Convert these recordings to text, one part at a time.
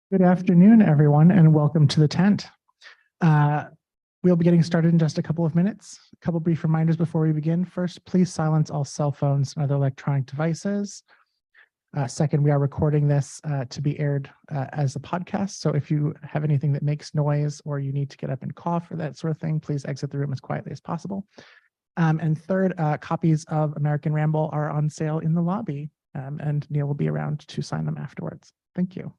Good afternoon, everyone, and welcome to the tent. We'll be getting started in just a couple of minutes. A couple brief reminders before we begin. First, please silence all cell phones and other electronic devices. Second, we are recording this to be aired as a podcast. So if you have anything that makes noise or you need to get up and cough or that sort of thing, please exit the room as quietly as possible. And third, copies of American Ramble are on sale in the lobby, and Neil will be around to sign them afterwards. Thank you.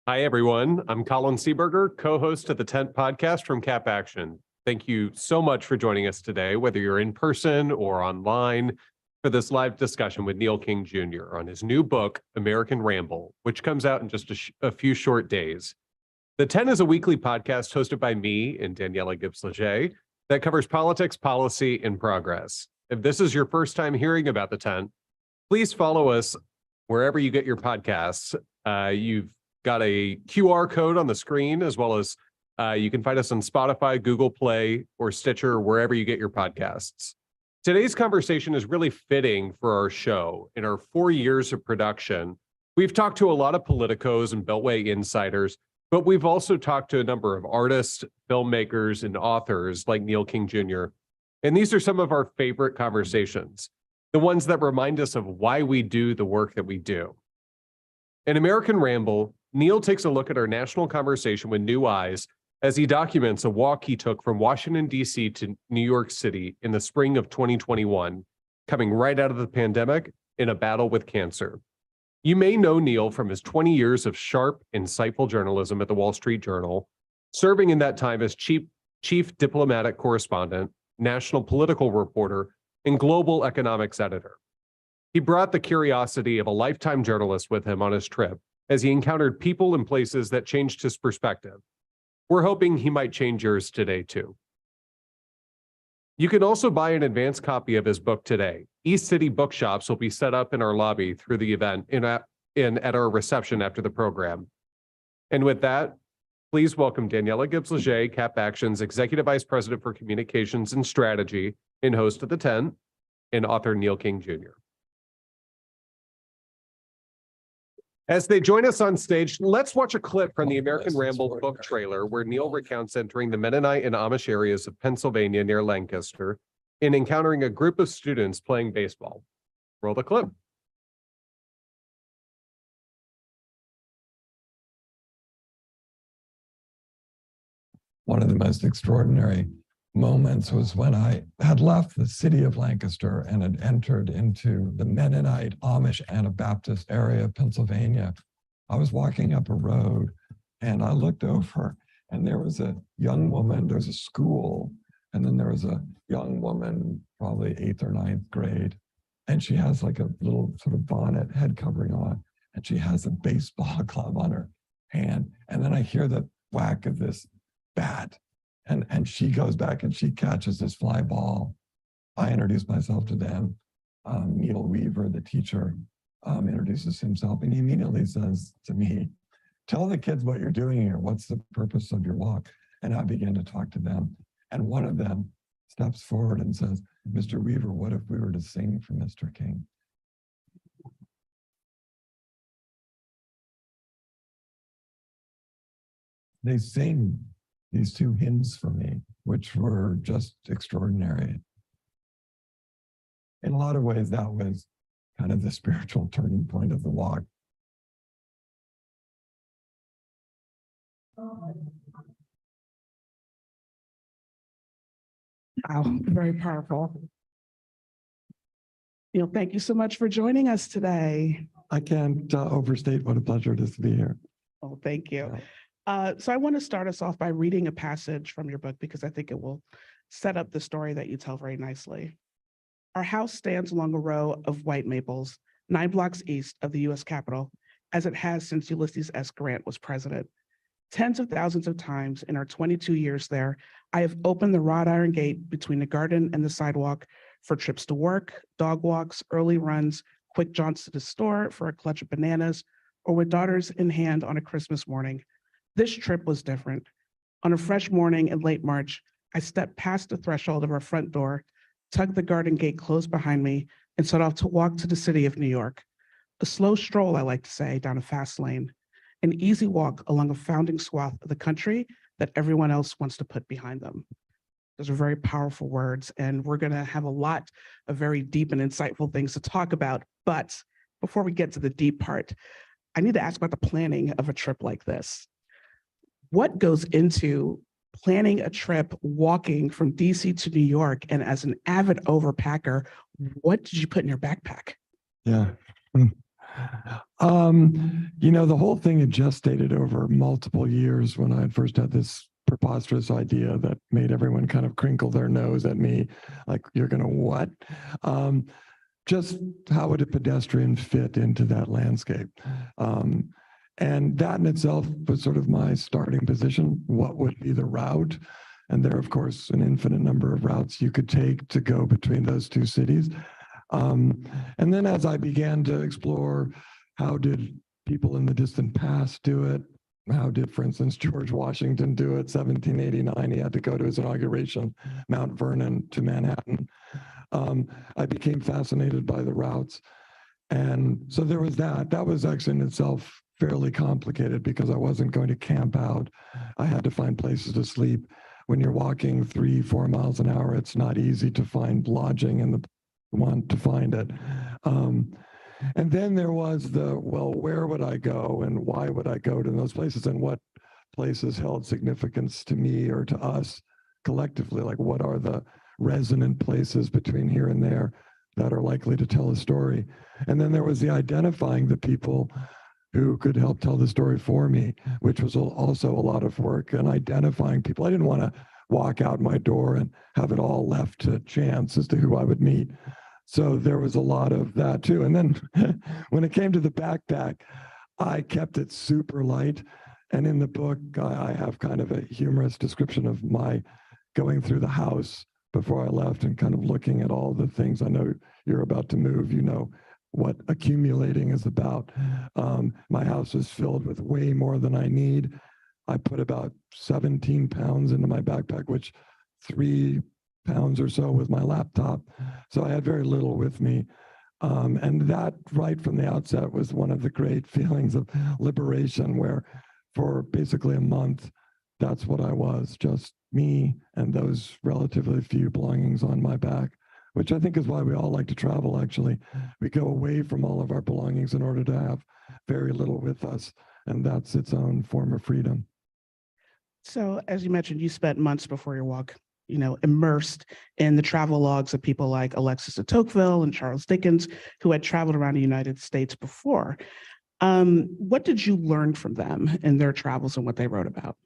Hi, everyone. I'm Colin Seeberger, co-host of the Tent podcast from Cap Action. Thank you so much for joining us today, whether you're in person or online, for this live discussion with Neil King Jr. on his new book, American Ramble, which comes out in just a few short days. The Tent is a weekly podcast hosted by me and Daniela Gibbs-Leger that covers politics, policy, and progress. If this is your first time hearing about the Tent, please follow us wherever you get your podcasts. You've got a QR code on the screen, as well as you can find us on Spotify, Google Play, or Stitcher, wherever you get your podcasts. Today's conversation is really fitting for our show. In our 4 years of production, we've talked to a lot of politicos and Beltway insiders, but we've also talked to a number of artists, filmmakers, and authors like Neil King Jr. And these are some of our favorite conversations, the ones that remind us of why we do the work that we do. In American Ramble, Neil takes a look at our national conversation with new eyes as he documents a walk he took from Washington, D.C. to New York City in the spring of 2021, coming right out of the pandemic in a battle with cancer. You may know Neil from his 20 years of sharp, insightful journalism at the Wall Street Journal, serving in that time as chief diplomatic correspondent, national political reporter, and global economics editor. He brought the curiosity of a lifetime journalist with him on his trip as he encountered people and places that changed his perspective. We're hoping he might change yours today, too. You can also buy an advance copy of his book today. East City bookshops will be set up in our lobby through the event at our reception after the program. And with that, please welcome Daniela Gibbs-Leger, Cap Action's Executive Vice President for Communications and Strategy and host of The Tent, and author Neil King Jr. As they join us on stage, let's watch a clip from the American Ramble book trailer where Neil recounts entering the Mennonite and Amish areas of Pennsylvania near Lancaster and encountering a group of students playing baseball. Roll the clip. One of the most extraordinary moments was when I had left the city of Lancaster and had entered into the Mennonite, Amish, Anabaptist area of Pennsylvania. I was walking up a road and I looked over and there was a young woman, there's a school, and then there was a young woman, probably 8th or 9th grade, and she has like a little sort of bonnet, head covering on, and she has a baseball glove on her hand. And then I hear the whack of this bat. And she goes back and she catches this fly ball. I introduce myself to them. Neil Weaver, the teacher, introduces himself, and he immediately says to me, "Tell the kids what you're doing here. What's the purpose of your walk?" And I began to talk to them. And one of them steps forward and says, "Mr. Weaver, what if we were to sing for Mr. King?" They sing these two hymns for me, which were just extraordinary. In a lot of ways, that was kind of the spiritual turning point of the walk. Wow, very powerful. Neil, thank you so much for joining us today. I can't overstate what a pleasure it is to be here. Oh, thank you. So I want to start us off by reading a passage from your book because I think it will set up the story that you tell very nicely. Our house stands along a row of white maples, 9 blocks east of the U.S. Capitol, as it has since Ulysses S. Grant was president. Tens of thousands of times in our 22 years there, I have opened the wrought iron gate between the garden and the sidewalk for trips to work, dog walks, early runs, quick jaunts to the store for a clutch of bananas, or with daughters in hand on a Christmas morning. This trip was different. On a fresh morning in late March, I stepped past the threshold of our front door, tugged the garden gate closed behind me, and set off to walk to the city of New York. A slow stroll, I like to say, down a fast lane. An easy walk along a founding swath of the country that everyone else wants to put behind them. Those are very powerful words, and we're going to have a lot of very deep and insightful things to talk about. But before we get to the deep part, I need to ask about the planning of a trip like this. What goes into planning a trip, walking from DC to New York, and as an avid overpacker, what did you put in your backpack? Yeah. The whole thing had gestated over multiple years when I first had this preposterous idea that made everyone kind of crinkle their nose at me, like, you're going to what? Just how would a pedestrian fit into that landscape? And that in itself was sort of my starting position. What would be the route? And there are, of course, an infinite number of routes you could take to go between those two cities. And then as I began to explore, how did people in the distant past do it? How did, for instance, George Washington do it? 1789, he had to go to his inauguration, Mount Vernon to Manhattan. I became fascinated by the routes. And so there was that. That was actually in itself fairly complicated because I wasn't going to camp out. I had to find places to sleep. When you're walking 3-4 miles an hour, it's not easy to find lodging and want to find it. And then there was the, well, where would I go and why would I go to those places and what places held significance to me or to us collectively. Like, what are the resonant places between here and there that are likely to tell a story? And then there was the identifying the people who could help tell the story for me, which was also a lot of work, and identifying people. I didn't want to walk out my door and have it all left to chance as to who I would meet. So there was a lot of that too. And then when it came to the backpack, I kept it super light. And in the book, I have kind of a humorous description of my going through the house before I left and kind of looking at all the things. I know you're about to move, you know what accumulating is about. My house is filled with way more than I need. I put about 17 pounds into my backpack, which 3 pounds or so was my laptop. So I had very little with me. And that right from the outset was one of the great feelings of liberation, where for basically a month, that's what I was, just me and those relatively few belongings on my back, which I think is why we all like to travel, actually. We go away from all of our belongings in order to have very little with us, and that's its own form of freedom. So as you mentioned, you spent months before your walk, immersed in the travel logs of people like Alexis de Tocqueville and Charles Dickens, who had traveled around the United States before. What did you learn from them in their travels and what they wrote about?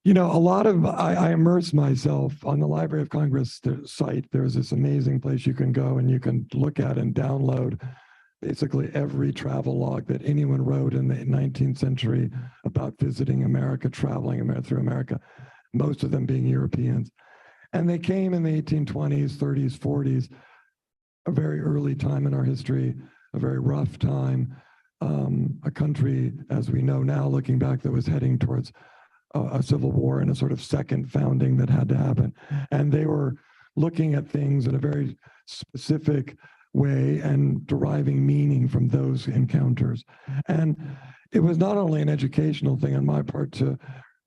I immerse myself on the Library of Congress site. There's this amazing place you can go and you can look at and download basically every travel log that anyone wrote in the 19th century about visiting America, traveling through America, most of them being Europeans. And they came in the 1820s, 30s, 40s, a very early time in our history, a very rough time, a country, as we know now, looking back, that was heading towards a civil war and a sort of second founding that had to happen. And they were looking at things in a very specific way and deriving meaning from those encounters. And it was not only an educational thing on my part to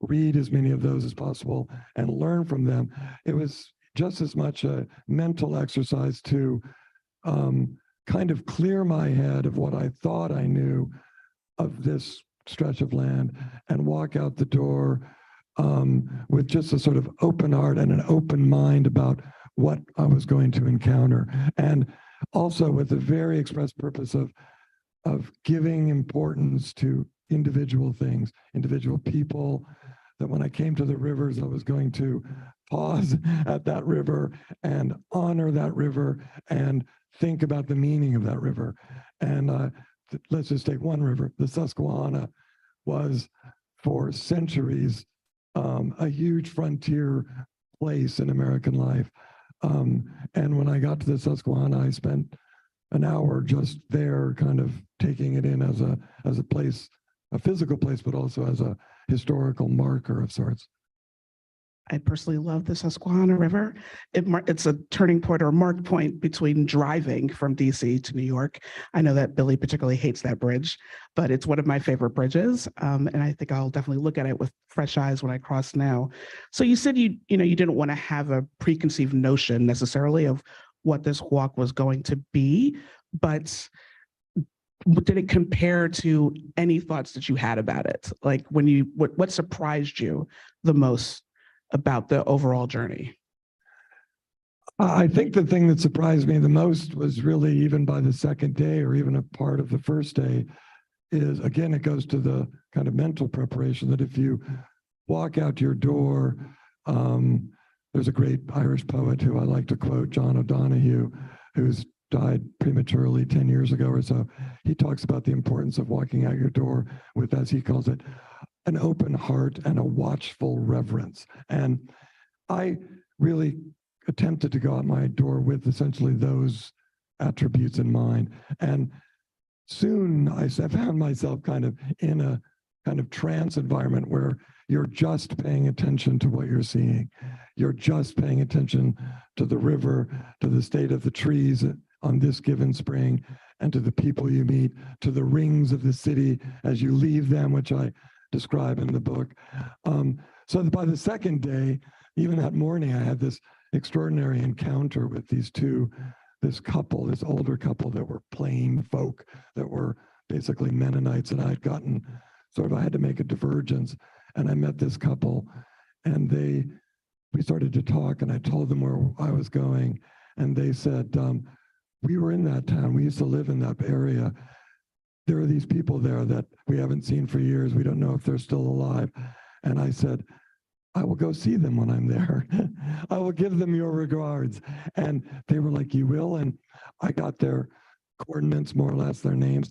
read as many of those as possible and learn from them, it was just as much a mental exercise to kind of clear my head of what I thought I knew of this stretch of land and walk out the door with just a sort of open heart and an open mind about what I was going to encounter. And also with the very express purpose of giving importance to individual things, individual people, that when I came to the rivers, I was going to pause at that river and honor that river and think about the meaning of that river. And let's just take one river. The Susquehanna was for centuries a huge frontier place in American life. And when I got to the Susquehanna, I spent an hour just there kind of taking it in as a place, a physical place, but also as a historical marker of sorts. I personally love the Susquehanna River. It's a turning point or a mark point between driving from DC to New York. I know that Billy particularly hates that bridge, but it's one of my favorite bridges. And I think I'll definitely look at it with fresh eyes when I cross now. So you said you didn't want to have a preconceived notion necessarily of what this walk was going to be, but did it compare to any thoughts that you had about it? Like what surprised you the most about the overall journey? I think the thing that surprised me the most was really, even by the second day or even a part of the first day, is, again, it goes to the kind of mental preparation that if you walk out your door, there's a great Irish poet who I like to quote, John O'Donoghue, who's died prematurely 10 years ago or so. He talks about the importance of walking out your door with, as he calls it, an open heart and a watchful reverence. And I really attempted to go out my door with essentially those attributes in mind. And soon I found myself kind of in a kind of trance environment where you're just paying attention to what you're seeing. You're just paying attention to the river, to the state of the trees on this given spring, and to the people you meet, to the rings of the city as you leave them, which I describe in the book. So that by the second day, even that morning, I had this extraordinary encounter with this older couple that were plain folk, that were basically Mennonites, and I had gotten I had to make a divergence. and I met this couple, and we started to talk, and I told them where I was going, and they said, we were in that town. We used to live in that area. There are these people there that we haven't seen for years. We don't know if they're still alive. And I said, I will go see them when I'm there. I will give them your regards. And they were like, you will? And I got their coordinates, more or less, their names.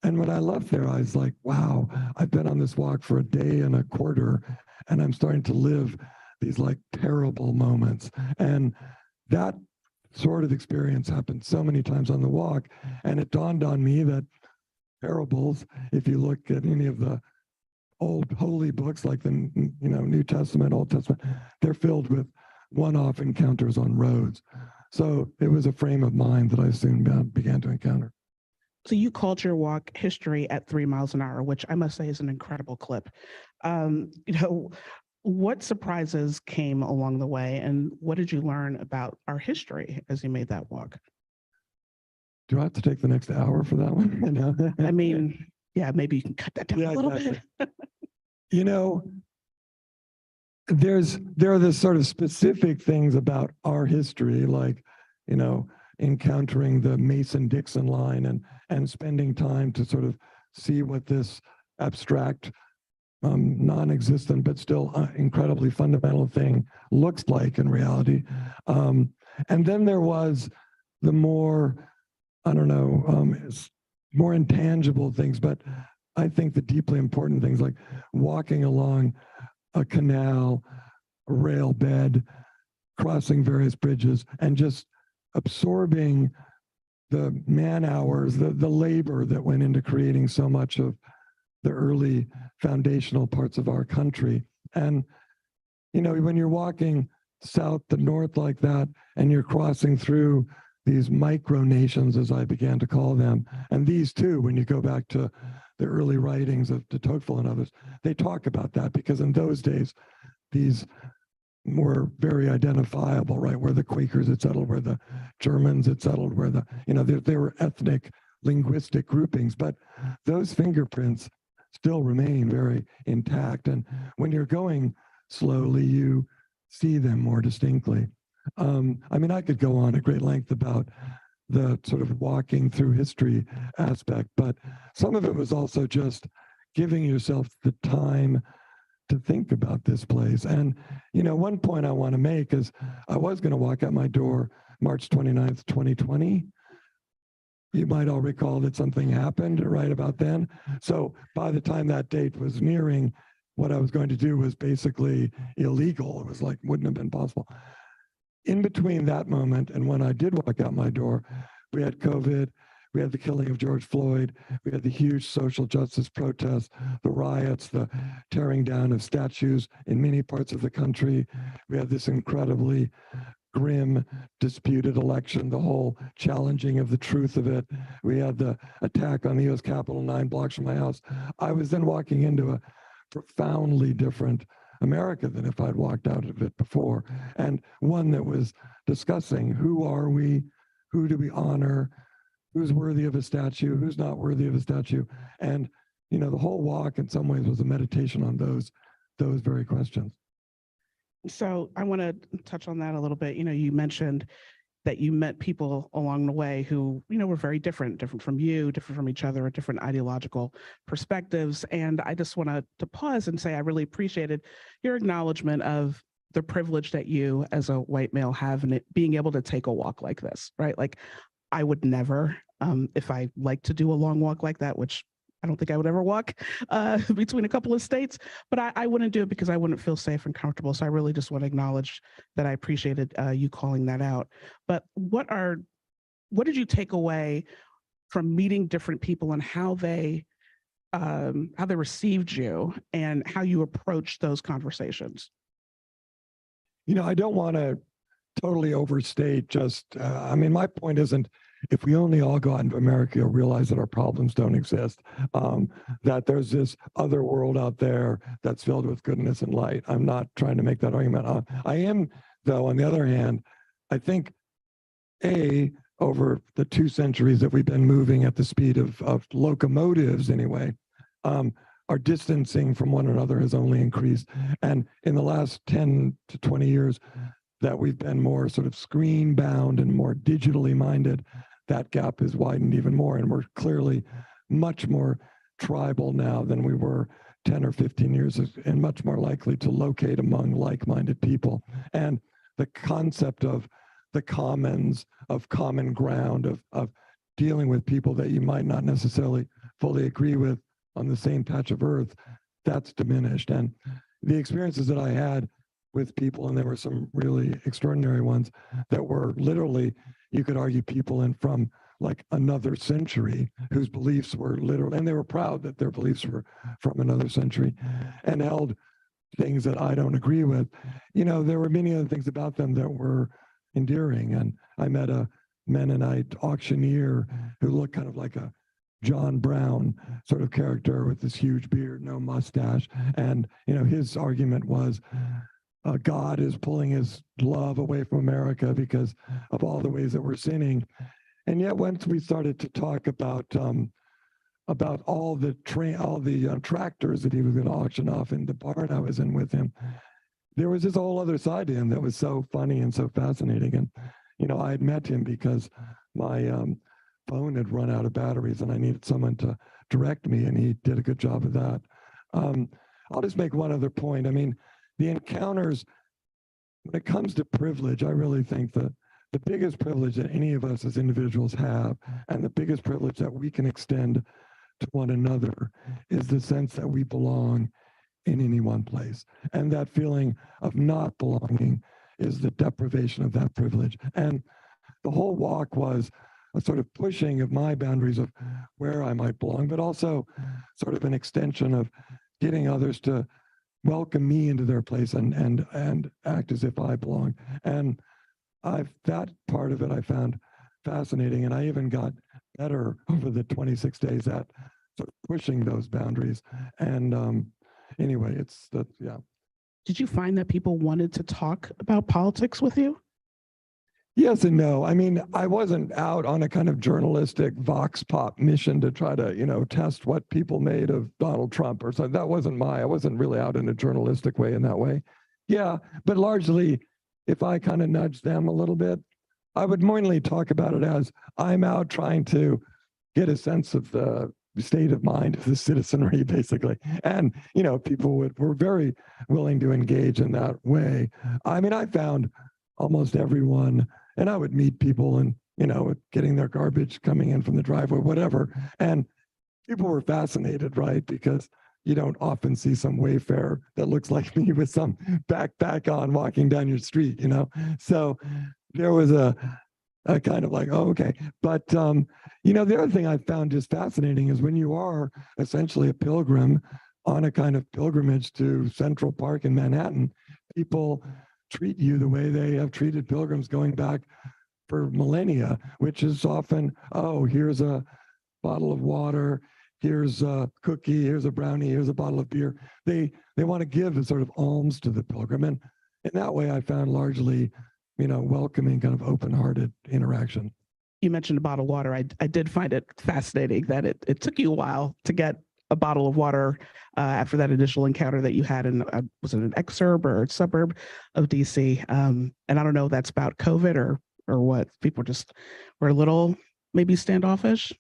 And when I left there, I was like, wow, I've been on this walk for a day and a quarter, and I'm starting to live these like terrible moments. And that sort of experience happened so many times on the walk. And it dawned on me that parables, if you look at any of the old holy books like the New Testament, Old Testament, they're filled with one-off encounters on roads. So it was a frame of mind that I soon began to encounter. So you called your walk History at 3 miles an hour, which I must say is an incredible clip. What surprises came along the way, and what did you learn about our history as you made that walk? Do I have to take the next hour for that one? I mean, yeah, maybe you can cut that down a little bit. There are this sort of specific things about our history, like, encountering the Mason-Dixon line and spending time to sort of see what this abstract, non-existent, but still incredibly fundamental thing looks like in reality. And then there was the more, more intangible things, but I think the deeply important things like walking along a canal, a rail bed, crossing various bridges, and just absorbing the man hours, the labor that went into creating so much of the early foundational parts of our country. And, when you're walking south to north like that, and you're crossing through these micronations, as I began to call them, and these too, when you go back to the early writings of de Tocqueville and others, they talk about that, because in those days, these were very identifiable, right? Where the Quakers had settled, where the Germans had settled, where there were ethnic, linguistic groupings, but those fingerprints still remain very intact. And when you're going slowly, you see them more distinctly. I could go on at great length about the sort of walking through history aspect, but some of it was also just giving yourself the time to think about this place. And, one point I want to make is I was going to walk out my door March 29th, 2020. You might all recall that something happened right about then. So by the time that date was nearing, what I was going to do was basically illegal. It was like, wouldn't have been possible. In between that moment and when I did walk out my door, we had COVID, we had the killing of George Floyd, we had the huge social justice protests, the riots, the tearing down of statues in many parts of the country. We had this incredibly grim, disputed election, the whole challenging of the truth of it. We had the attack on the US Capitol 9 blocks from my house. I was then walking into a profoundly different America than if I'd walked out of it before, and one that was discussing who are we, who do we honor, who's worthy of a statue, who's not worthy of a statue. And, the whole walk in some ways was a meditation on those very questions. So I want to touch on that a little bit. You mentioned that you met people along the way who, were very different from you, different from each other, different ideological perspectives. And I just want to pause and say I really appreciated your acknowledgement of the privilege that you as a white male have in it, being able to take a walk like this, right? Like I would never, if I like to do a long walk like that, which I don't think I would ever walk between a couple of states, but I wouldn't do it because I wouldn't feel safe and comfortable. So I really just want to acknowledge that I appreciated you calling that out. But what did you take away from meeting different people and how they received you and how you approached those conversations? I don't want to totally overstate just, my point isn't if we only all go out into America, you'll realize that our problems don't exist, that there's this other world out there that's filled with goodness and light. I'm not trying to make that argument. I am, though, on the other hand, I think, over the 2 centuries that we've been moving at the speed of locomotives anyway, our distancing from one another has only increased. And in the last 10 to 20 years that we've been more sort of screen bound and more digitally minded, that gap has widened even more. And we're clearly much more tribal now than we were 10 or 15 years and much more likely to locate among like-minded people. And the concept of the commons, of common ground, of dealing with people that you might not necessarily fully agree with on the same patch of earth, that's diminished. And the experiences that I had with people, and there were some really extraordinary ones that were literally, you could argue, people in from like another century whose beliefs were literal, and they were proud that their beliefs were from another century and held things that I don't agree with. You know, there were many other things about them that were endearing. And I met a Mennonite auctioneer who looked kind of like a John Brown sort of character with this huge beard, no mustache. And, you know, his argument was God is pulling his love away from America because of all the ways that we're sinning. And yet once we started to talk about all the tractors that he was going to auction off in the barn I was in with him, there was this whole other side to him that was so funny and so fascinating. And, you know, I had met him because my phone had run out of batteries and I needed someone to direct me, and he did a good job of that. I'll just make one other point. I mean, the encounters, when it comes to privilege, I really think that the biggest privilege that any of us as individuals have, and the biggest privilege that we can extend to one another, is the sense that we belong in any one place. And that feeling of not belonging is the deprivation of that privilege. And the whole walk was a sort of pushing of my boundaries of where I might belong, but also sort of an extension of getting others to welcome me into their place and act as if I belong. And that part of it I found fascinating. And I even got better over the 26 days at sort of pushing those boundaries. And anyway, yeah. Did you find that people wanted to talk about politics with you? Yes and no. I mean, I wasn't out on a kind of journalistic vox pop mission to try to, you know, test what people made of Donald Trump or something. That wasn't I wasn't really out in a journalistic way in that way. Yeah, but largely, if I kind of nudged them a little bit, I would mainly talk about it as I'm out trying to get a sense of the state of mind of the citizenry, basically. And, you know, people were very willing to engage in that way. I mean, I found almost everyone, and I would meet people and, you know, getting their garbage coming in from the driveway, whatever. And people were fascinated, right? Because you don't often see some wayfarer that looks like me with some backpack on walking down your street, you know? So there was a kind of like, oh, okay. But, you know, the other thing I found just fascinating is when you are essentially a pilgrim on a kind of pilgrimage to Central Park in Manhattan, people treat you the way they have treated pilgrims going back for millennia, which is often, oh, here's a bottle of water, here's a cookie, here's a brownie, here's a bottle of beer. They want to give a sort of alms to the pilgrim. And in that way, I found largely, you know, welcoming, kind of open-hearted interaction. You mentioned a bottle of water. I did find it fascinating that it took you a while to get a bottle of water after that initial encounter that you had in, was it an exurb or a suburb of DC? And I don't know if that's about COVID or what. People just were a little maybe standoffish.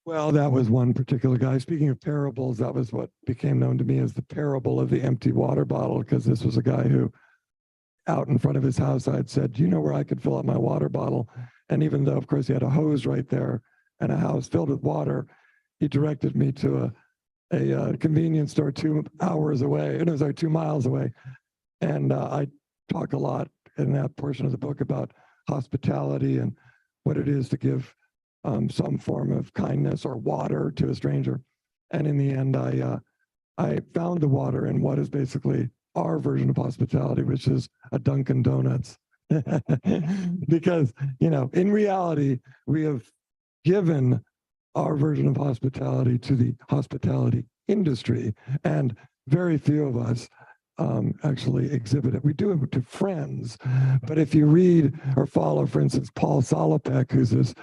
Well, that was one particular guy. Speaking of parables, that was what became known to me as the parable of the empty water bottle, because this was a guy who, out in front of his house, I had said, do you know where I could fill up my water bottle? And even though, of course, he had a hose right there and a house filled with water, he directed me to a convenience store 2 hours away, and it was like 2 miles away. And I talk a lot in that portion of the book about hospitality and what it is to give some form of kindness or water to a stranger. And in the end, I found the water in what is basically our version of hospitality, which is a Dunkin' Donuts. Because, you know, in reality, we have given our version of hospitality to the hospitality industry, and very few of us actually exhibit it. We do it to friends, but if you read or follow, for instance, Paul Solopek, who's this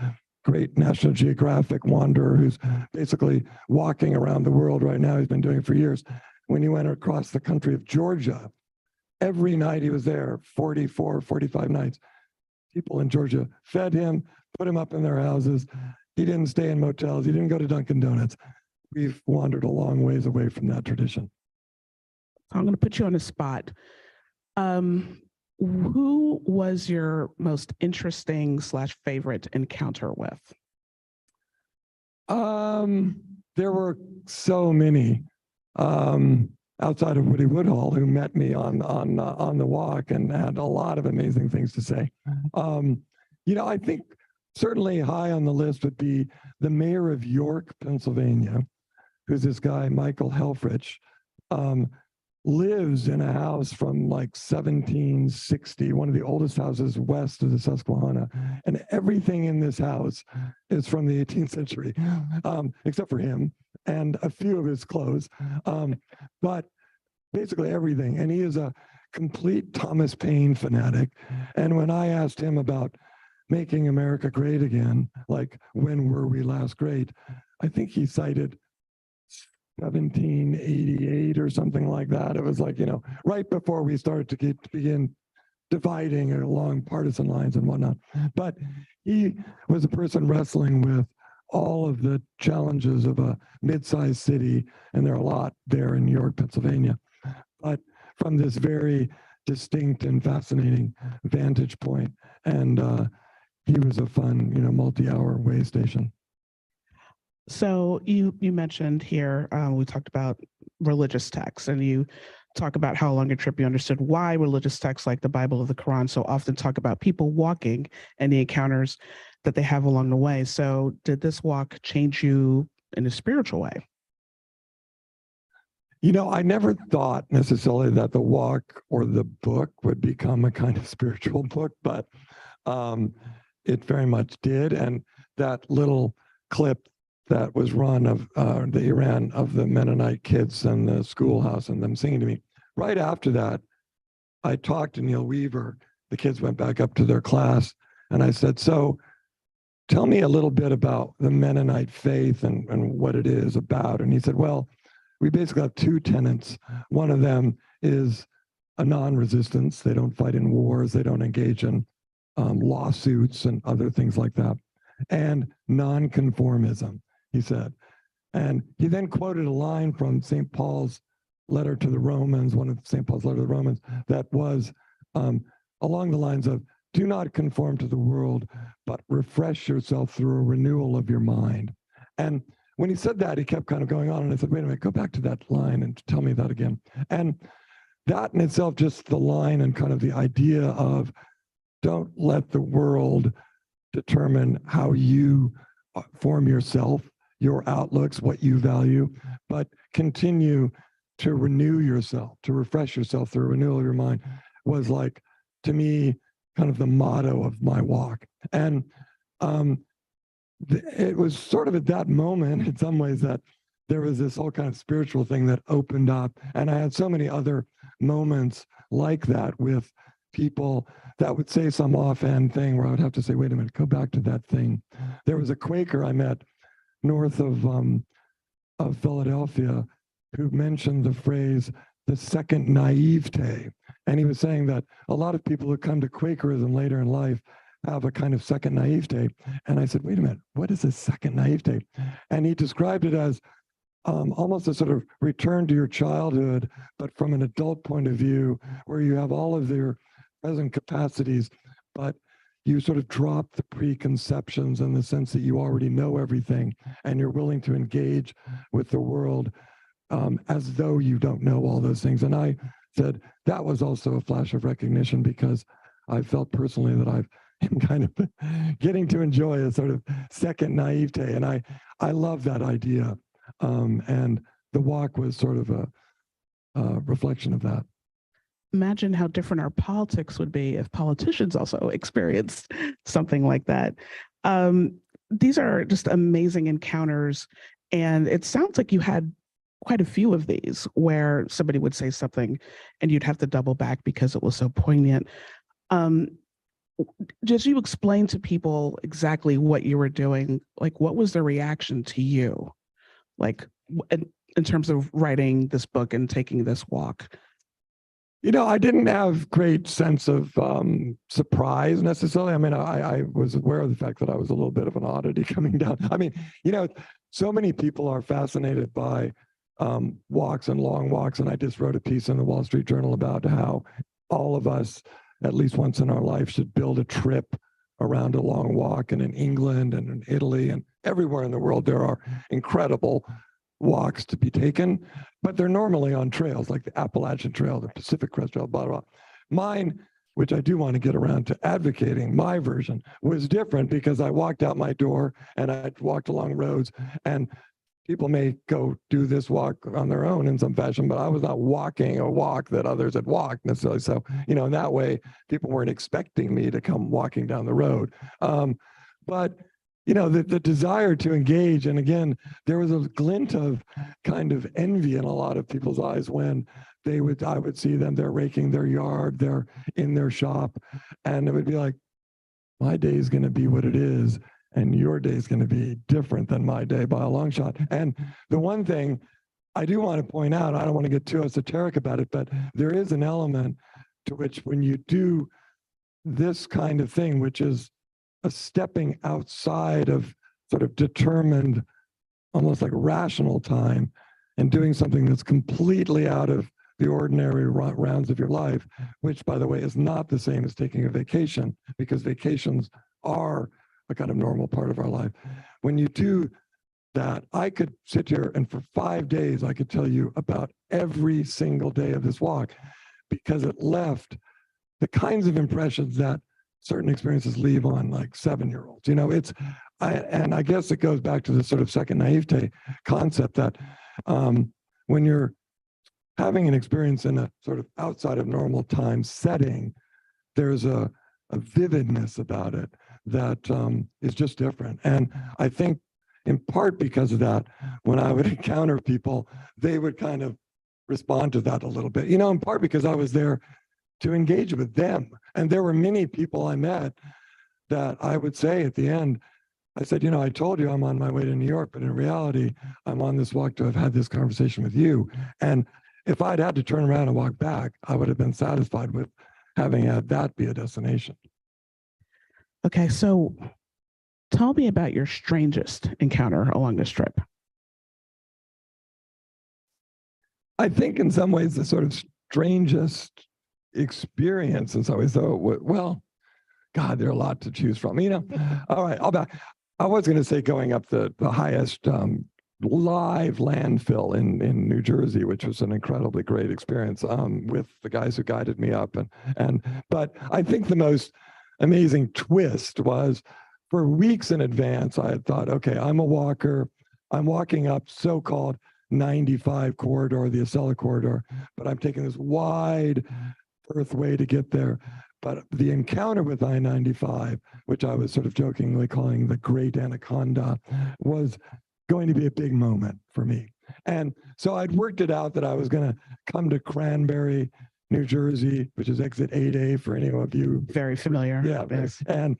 great National Geographic wanderer who's basically walking around the world right now. He's been doing it for years. When he went across the country of Georgia, every night he was there, 44, 45 nights. People in Georgia fed him, put him up in their houses. He didn't stay in motels. He didn't go to Dunkin' Donuts. We've wandered a long ways away from that tradition. I'm going to put you on the spot. Who was your most interesting / favorite encounter with? There were so many outside of Woody Woodhull, who met me on the walk and had a lot of amazing things to say. I think certainly high on the list would be the mayor of York, Pennsylvania, who's this guy, Michael Helfrich, lives in a house from like 1760, one of the oldest houses west of the Susquehanna. And everything in this house is from the 18th century, except for him and a few of his clothes. But basically everything. And he is a complete Thomas Paine fanatic. And when I asked him about making America great again, like when were we last great, I think he cited 1788 or something like that. It was like, right before we started to begin dividing along partisan lines and whatnot. But he was a person wrestling with all of the challenges of a mid-sized city, and there are a lot there in New York, Pennsylvania, but from this very distinct and fascinating vantage point. And he was a fun, multi-hour way station. So you mentioned here, we talked about religious texts, and you talk about how along your trip you understood why religious texts like the Bible or the Quran so often talk about people walking and the encounters that they have along the way. So did this walk change you in a spiritual way? I never thought necessarily that the walk or the book would become a kind of spiritual book, but it very much did. And that little clip that was run of that you ran of the Mennonite kids and the schoolhouse and them singing to me. Right after that, I talked to Neil Weaver. The kids went back up to their class, and I said, so tell me a little bit about the Mennonite faith and what it is about. And he said, well, we basically have two tenets. One of them is a non-resistance. They don't fight in wars. They don't engage in lawsuits and other things like that. And non-conformism, he said. And he then quoted a line from St. Paul's letter to the Romans, one of St. Paul's letter to the Romans, that was along the lines of, do not conform to the world, but refresh yourself through a renewal of your mind. And when he said that, he kept kind of going on, and I said, wait a minute, go back to that line and tell me that again. And that in itself, just the line and kind of the idea of don't let the world determine how you form yourself, your outlooks, what you value, but continue to renew yourself, to refresh yourself through a renewal of your mind, was like, to me, kind of the motto of my walk. And it was sort of at that moment, in some ways, that there was this whole kind of spiritual thing that opened up. And I had so many other moments like that with people that would say some offhand thing where I would have to say, wait a minute, go back to that thing. There was a Quaker I met north of Philadelphia who mentioned the phrase, the second naivete. And he was saying that a lot of people who come to Quakerism later in life have a kind of second naivete. And I said, wait a minute, what is a second naivete? And he described it as almost a sort of return to your childhood, but from an adult point of view, where you have all of your present capacities, but you sort of drop the preconceptions in the sense that you already know everything, and you're willing to engage with the world as though you don't know all those things. And I said, that was also a flash of recognition, because I felt personally that I'm kind of getting to enjoy a sort of second naivete. And I love that idea. And the walk was sort of a reflection of that. Imagine how different our politics would be if politicians also experienced something like that. These are just amazing encounters. And it sounds like you had quite a few of these where somebody would say something and you'd have to double back because it was so poignant. Did you explain to people exactly what you were doing? Like, what was the reaction to you? Like, in terms of writing this book and taking this walk? I didn't have great sense of surprise necessarily. I mean, I was aware of the fact that I was a little bit of an oddity coming down. I mean, so many people are fascinated by walks and long walks. And I just wrote a piece in the Wall Street Journal about how all of us, at least once in our life, should build a trip around a long walk. And in England and in Italy and everywhere in the world, there are incredible walks to be taken, but they're normally on trails like the Appalachian Trail, the Pacific Crest Trail, blah, blah, blah. Mine, which I do want to get around to advocating, my version was different because I walked out my door and I walked along roads, and people may go do this walk on their own in some fashion, but I was not walking a walk that others had walked necessarily. So, in that way, people weren't expecting me to come walking down the road. But the desire to engage. And again, there was a glint of kind of envy in a lot of people's eyes when I would see them, they're raking their yard, they're in their shop. And it would be like, my day is going to be what it is. And your day is going to be different than my day by a long shot. And the one thing I do want to point out, I don't want to get too esoteric about it, but there is an element to which when you do this kind of thing, which is a stepping outside of sort of determined, almost like rational time, and doing something that's completely out of the ordinary rounds of your life, which, by the way, is not the same as taking a vacation, because vacations are a kind of normal part of our life. When you do that, I could sit here and for 5 days, I could tell you about every single day of this walk, because it left the kinds of impressions that certain experiences leave on like 7-year-olds. And I guess it goes back to the sort of second naivete concept that when you're having an experience in a sort of outside of normal time setting, there's a vividness about it that is just different. And I think in part because of that, when I would encounter people, they would kind of respond to that a little bit, in part because I was there to engage with them. And there were many people I met that I would say at the end, I said, I told you I'm on my way to New York, but in reality, I'm on this walk to have had this conversation with you. And if I'd had to turn around and walk back, I would have been satisfied with having had that be a destination. Okay, so tell me about your strangest encounter along this trip. I think in some ways the sort of strangest experience in some ways, though, well, God, there are a lot to choose from. All right, I was going to say going up the highest live landfill in New Jersey, which was an incredibly great experience with the guys who guided me up. But I think the most amazing twist was for weeks in advance, I had thought, okay, I'm a walker. I'm walking up so-called 95 corridor, the Acela corridor, but I'm taking this wide earth way to get there. But the encounter with I-95, which I was sort of jokingly calling the Great Anaconda, was going to be a big moment for me. And so I'd worked it out that I was going to come to Cranberry, New Jersey, which is exit 8A for any of you. Very familiar. Yeah. Yes. And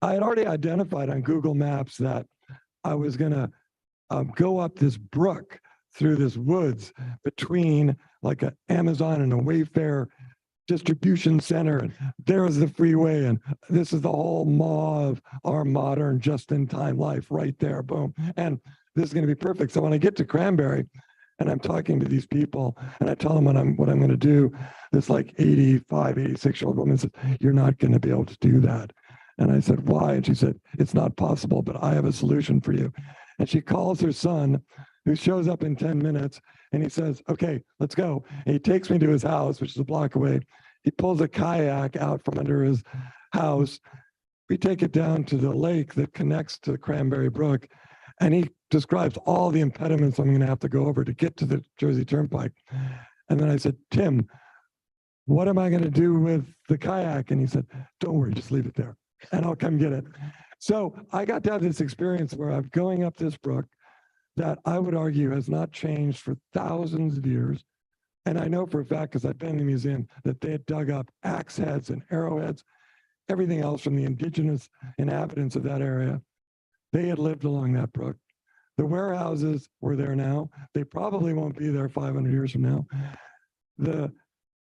I had already identified on Google Maps that I was going to go up this brook through this woods between like an Amazon and a Wayfair distribution center, and there was the freeway, and this is the whole maw of our modern just-in-time life right there, boom. And this is going to be perfect. So when I get to Cranberry and I'm talking to these people and I tell them what I'm going to do, this like 85, 86-year-old woman said, "You're not going to be able to do that." And I said, "Why?" And she said, "It's not possible, but I have a solution for you." And she calls her son, who shows up in 10 minutes, and he says, "Okay, let's go." And he takes me to his house, which is a block away. He pulls a kayak out from under his house. We take it down to the lake that connects to the Cranberry Brook, and he describes all the impediments I'm going to have to go over to get to the Jersey Turnpike. And then I said, "Tim, what am I going to do with the kayak?" And he said, "Don't worry, just leave it there, and I'll come get it." So I got to have this experience where I'm going up this brook that I would argue has not changed for thousands of years. And I know for a fact, because I've been in the museum, that they had dug up axe heads and arrowheads. everything else from the indigenous inhabitants of that area. They had lived along that brook. The warehouses were there now. They probably won't be there 500 years from now. The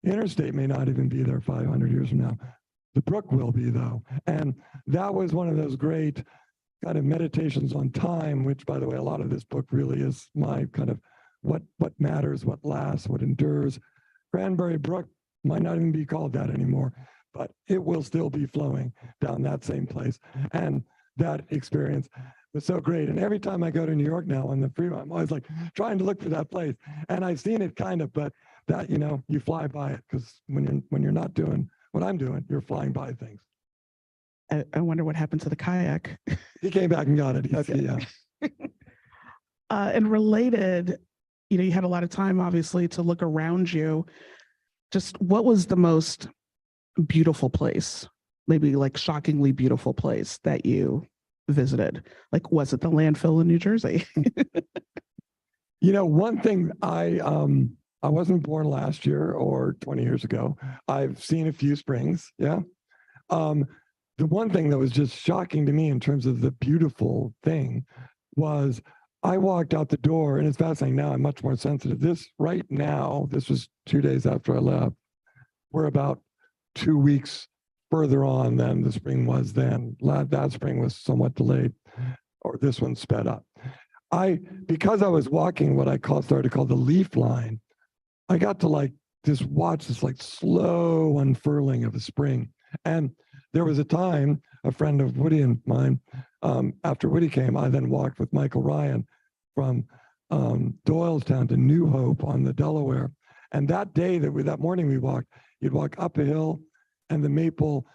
interstate may not even be there 500 years from now. The brook will be, though. And that was one of those great kind of meditations on time, which, by the way, a lot of this book really is my kind of what matters, what lasts, what endures. Cranberry Brook might not even be called that anymore, but it will still be flowing down that same place. And that experience was so great. And every time I go to New York now on the freeway, I'm always like trying to look for that place. And I've seen it kind of, but that, you know, you fly by it, because when you're not doing what I'm doing, you're flying by things. I wonder what happened to the kayak. He came back and got it. Okay, yeah. And related, you know, you had a lot of time, obviously, to look around you. Just what was the most beautiful place, maybe like shockingly beautiful place that you visited? Like, was it the landfill in New Jersey? You know, one thing, I wasn't born last year or 20 years ago. I've seen a few springs. Yeah. The one thing that was just shocking to me in terms of the beautiful thing was I walked out the door, and it's fascinating now. I'm much more sensitive. This right now, this was 2 days after I left. We're about 2 weeks further on than the spring was then. That spring was somewhat delayed, or this one sped up. Because I was walking what I started to call the leaf line, I got to like just watch this like slow unfurling of a spring. And there was a time, a friend of Woody and mine, after Woody came, I then walked with Michael Ryan from Doylestown to New Hope on the Delaware. And that day, that morning we walked, you'd walk up a hill and the maple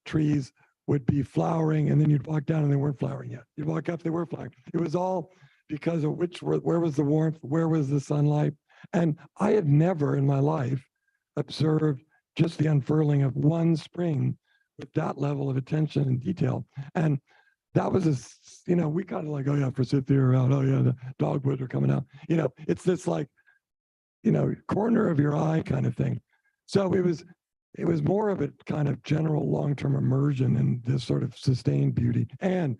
trees would be flowering, and then you'd walk down and they weren't flowering yet. You'd walk up, they were flowering. It was all because of where was the warmth, where was the sunlight. And I had never in my life observed just the unfurling of one spring with that level of attention and detail. And that was you know, we kind of like, oh yeah, forsythia are out, oh yeah, the dogwoods are coming out. You know, it's this like, you know, corner of your eye kind of thing. So it was more of a kind of general long-term immersion in this sort of sustained beauty. And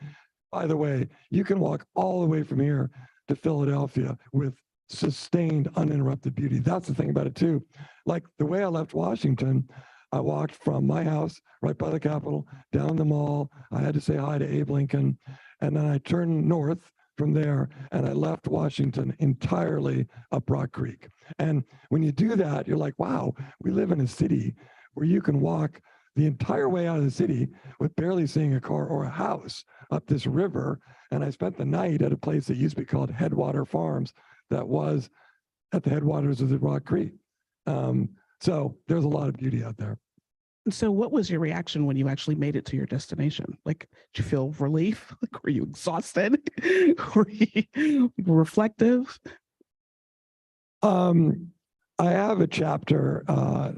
by the way, you can walk all the way from here to Philadelphia with sustained, uninterrupted beauty. That's the thing about it too. Like the way I left Washington, I walked from my house right by the Capitol down the mall. I had to say hi to Abe Lincoln. And then I turned north from there and I left Washington entirely up Rock Creek. And when you do that, you're like, wow, we live in a city where you can walk the entire way out of the city with barely seeing a car or a house up this river. And I spent the night at a place that used to be called Headwater Farms that was at the headwaters of the Rock Creek. So there's a lot of beauty out there. So what was your reaction when you actually made it to your destination? Like, did you feel relief? Like, were you exhausted? Were you reflective? I have a chapter,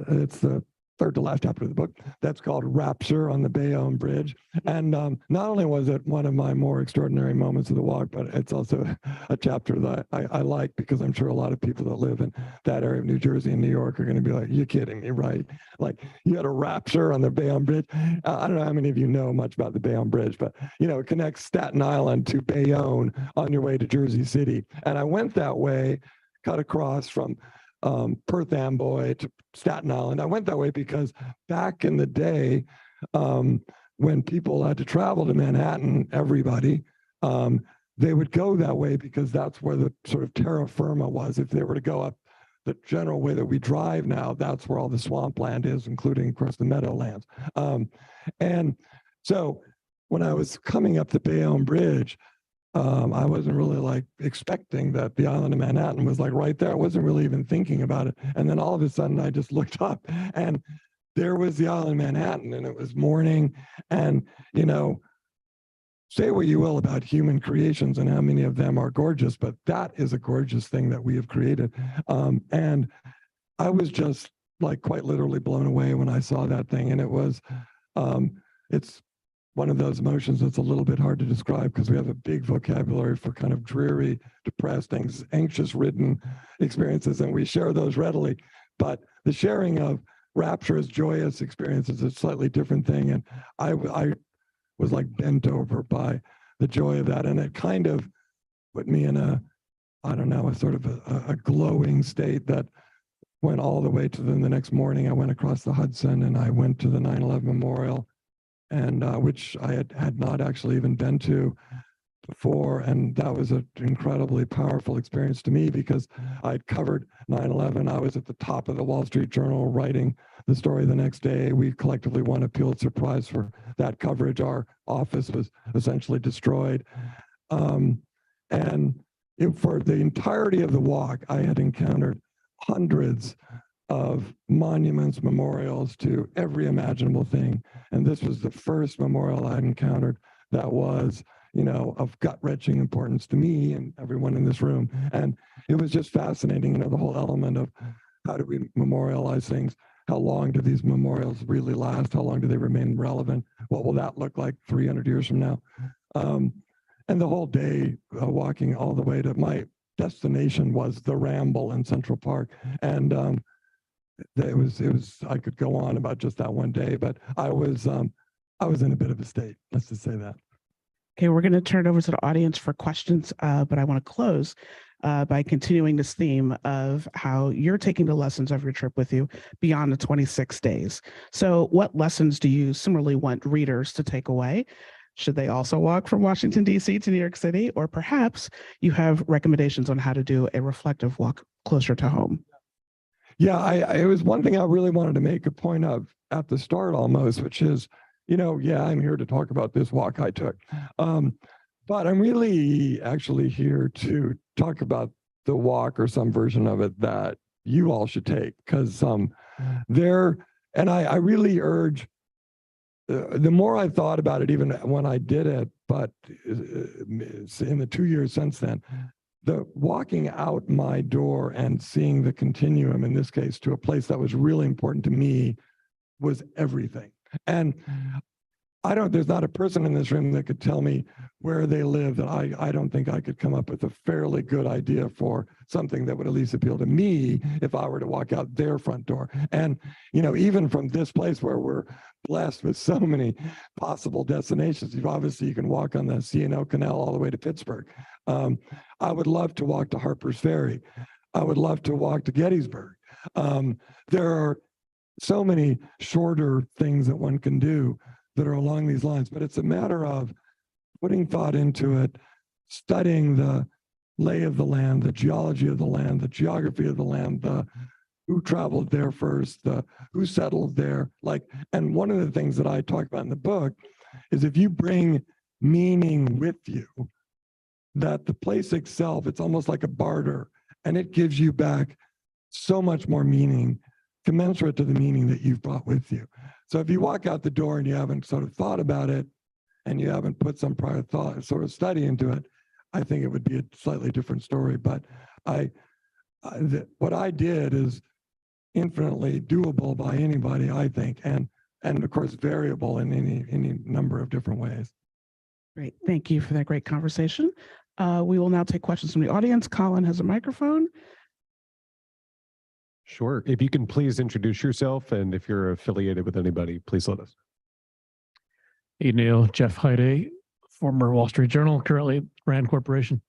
it's the third to last chapter of the book, that's called Rapture on the Bayon Bridge. And not only was it one of my more extraordinary moments of the walk, but it's also a chapter that I like, because I'm sure a lot of people that live in that area of New Jersey and New York are going to be like, you're kidding me, right? Like, you had a rapture on the Bayon Bridge. I don't know how many of you know much about the Bayon Bridge, but you know, it connects Staten Island to Bayonne on your way to Jersey City. And I went that way, cut across from Perth Amboy to Staten Island. I went that way because back in the day, when people had to travel to Manhattan, everybody, they would go that way because that's where the sort of terra firma was. If they were to go up the general way that we drive now, that's where all the swampland is, including, of course, the meadowlands. And so when I was coming up the Bayonne Bridge, I wasn't really like expecting that the island of Manhattan was like right there. I wasn't really even thinking about it. And then all of a sudden I just looked up and there was the island of Manhattan, and it was morning. And, you know, say what you will about human creations and how many of them are gorgeous, but that is a gorgeous thing that we have created. And I was just like quite literally blown away when I saw that thing. And it was, it's one of those emotions that's a little bit hard to describe because we have a big vocabulary for kind of dreary, depressed, anxious-ridden experiences, and we share those readily. But the sharing of Rapture is joyous experience is a slightly different thing. And I was like bent over by the joy of that. And it kind of put me in I don't know, a sort of a glowing state that went all the way to the next morning. I went across the Hudson and I went to the 9/11 Memorial, and which I had not actually even been to before. And that was an incredibly powerful experience to me because I'd covered 9/11. I was at the top of the Wall Street Journal writing the story the next day. We collectively won a Pulitzer Prize for that coverage. Our office was essentially destroyed. For the entirety of the walk, I had encountered hundreds of monuments, memorials to every imaginable thing. And this was the first memorial I'd encountered that was, of gut-wrenching importance to me and everyone in this room. And it was just fascinating, the whole element of how do we memorialize things? How long do these memorials really last? How long do they remain relevant? What will that look like 300 years from now? And the whole day walking all the way to my destination was the Ramble in Central Park. And it was, I could go on about just that one day, but I was in a bit of a state, let's just say that. Okay, we're going to turn it over to the audience for questions, but I want to close by continuing this theme of how you're taking the lessons of your trip with you beyond the 26 days. So what lessons do you similarly want readers to take away? Should they also walk from Washington, D.C. to New York City? Or perhaps you have recommendations on how to do a reflective walk closer to home? Yeah, it was one thing I really wanted to make a point of at the start almost, which is, I'm here to talk about this walk I took. But I'm really actually here to talk about the walk or some version of it that you all should take, because and I really urge, the more I thought about it, even when I did it, but in the 2 years since then, the walking out my door and seeing the continuum, in this case, to a place that was really important to me, was everything. And there's not a person in this room that could tell me where they live that I don't think I could come up with a fairly good idea for something that would at least appeal to me if I were to walk out their front door. And, even from this place where we're blessed with so many possible destinations, obviously you can walk on the C&O Canal all the way to Pittsburgh. I would love to walk to Harper's Ferry. I would love to walk to Gettysburg. There are so many shorter things that one can do that are along these lines, but it's a matter of putting thought into it, studying the lay of the land, the geology of the land, the geography of the land, the who traveled there first, the who settled there. And one of the things that I talk about in the book is if you bring meaning with you, that the place itself, it's almost like a barter, and it gives you back so much more meaning commensurate to the meaning that you've brought with you. So if you walk out the door and you haven't sort of thought about it and you haven't put some prior thought, sort of study into it, I think it would be a slightly different story. But what I did is infinitely doable by anybody, I think, and of course variable in any number of different ways. Great, thank you for that great conversation. We will now take questions from the audience. Colin has a microphone. Sure. If you can please introduce yourself, and if you're affiliated with anybody, please let us. Hey, Neil, Jeff Heide, former Wall Street Journal, currently Rand Corporation.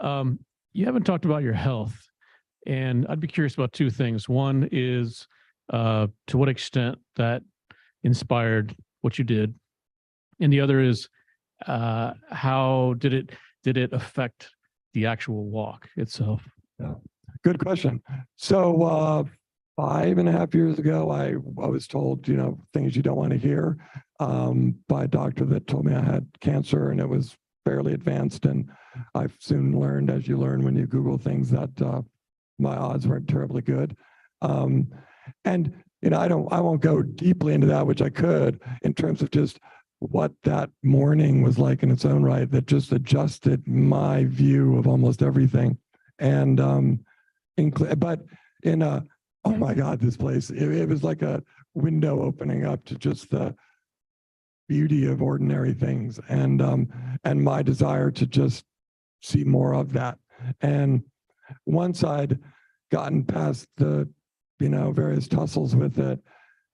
You haven't talked about your health, and I'd be curious about two things. One is to what extent that inspired what you did, and the other is how did it affect the actual walk itself? Yeah. Good question. So 5.5 years ago, I was told, things you don't want to hear by a doctor that told me I had cancer, and it was fairly advanced. And I've soon learned, as you learn when you Google things, that my odds weren't terribly good. And I won't go deeply into that, which I could, in terms of just what that morning was like in its own right, that just adjusted my view of almost everything. And but oh my God, this place, it was like a window opening up to just the beauty of ordinary things, and my desire to just see more of that. And once I'd gotten past the various tussles with it,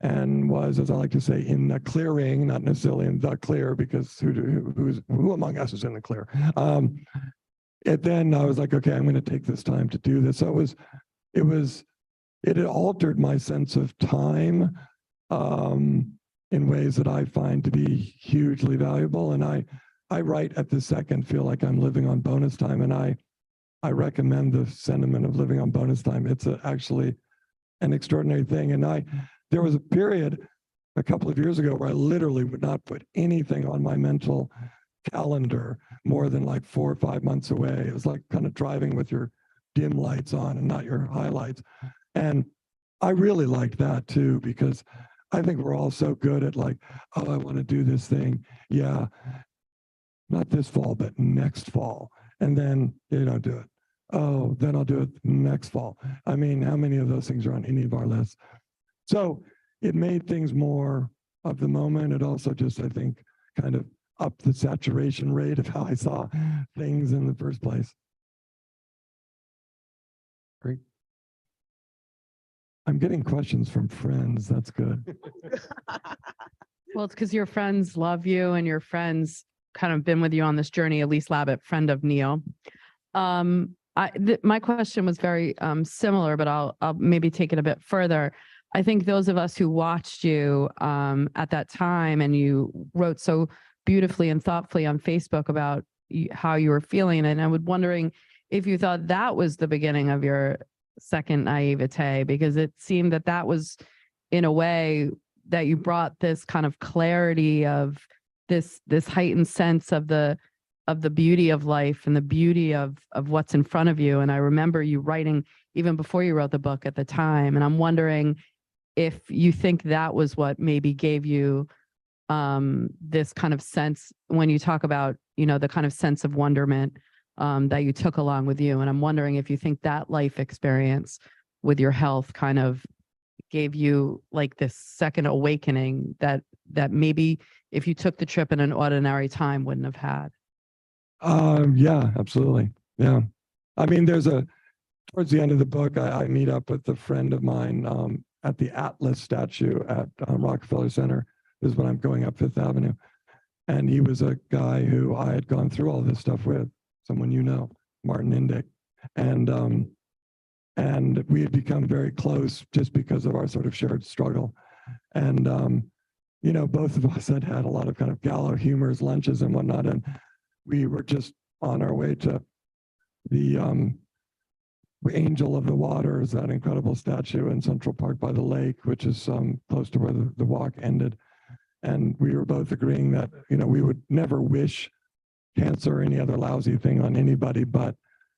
and was, as I like to say, in the clearing, not necessarily in the clear, because who among us is in the clear? And then I was like, okay, I'm going to take this time to do this. So it had altered my sense of time in ways that I find to be hugely valuable. And I right at this second feel like I'm living on bonus time, and I recommend the sentiment of living on bonus time. It's actually an extraordinary thing. And there was a period a couple of years ago where I literally would not put anything on my mental calendar more than like 4 or 5 months away. It was like kind of driving with your dim lights on and not your highlights. And I really liked that too, because I think we're all so good at like, oh, I want to do this thing. Yeah, not this fall, but next fall. And then you don't do it. Oh, then I'll do it next fall. I mean, how many of those things are on any of our lists? So it made things more of the moment. It also just, I think, kind of upped the saturation rate of how I saw things in the first place. Great. I'm getting questions from friends. That's good. Well, it's because your friends love you and your friends kind of been with you on this journey. Elise Labott, friend of Neil. My question was very similar, but I'll maybe take it a bit further. I think those of us who watched you at that time, and you wrote so beautifully and thoughtfully on Facebook about how you were feeling, and I was wondering if you thought that was the beginning of your second naivete, because it seemed that that was, in a way, that you brought this kind of clarity of this heightened sense of the beauty of life and the beauty of what's in front of you. And I remember you writing even before you wrote the book at the time. And I'm wondering if you think that was what maybe gave you this kind of sense when you talk about, the kind of sense of wonderment that you took along with you. And I'm wondering if you think that life experience with your health kind of gave you like this second awakening that maybe if you took the trip in an ordinary time wouldn't have had. Yeah, absolutely. Yeah. I mean, towards the end of the book, I meet up with a friend of mine at the Atlas statue at Rockefeller Center. This is when I'm going up Fifth Avenue. And he was a guy who I had gone through all this stuff with, someone Martin Indyk. And we had become very close just because of our sort of shared struggle. And, both of us had a lot of kind of gallows humors, lunches and whatnot. And we were just on our way to the Angel of the Waters, that incredible statue in Central Park by the lake, which is close to where the walk ended. And we were both agreeing that, we would never wish cancer or any other lousy thing on anybody, but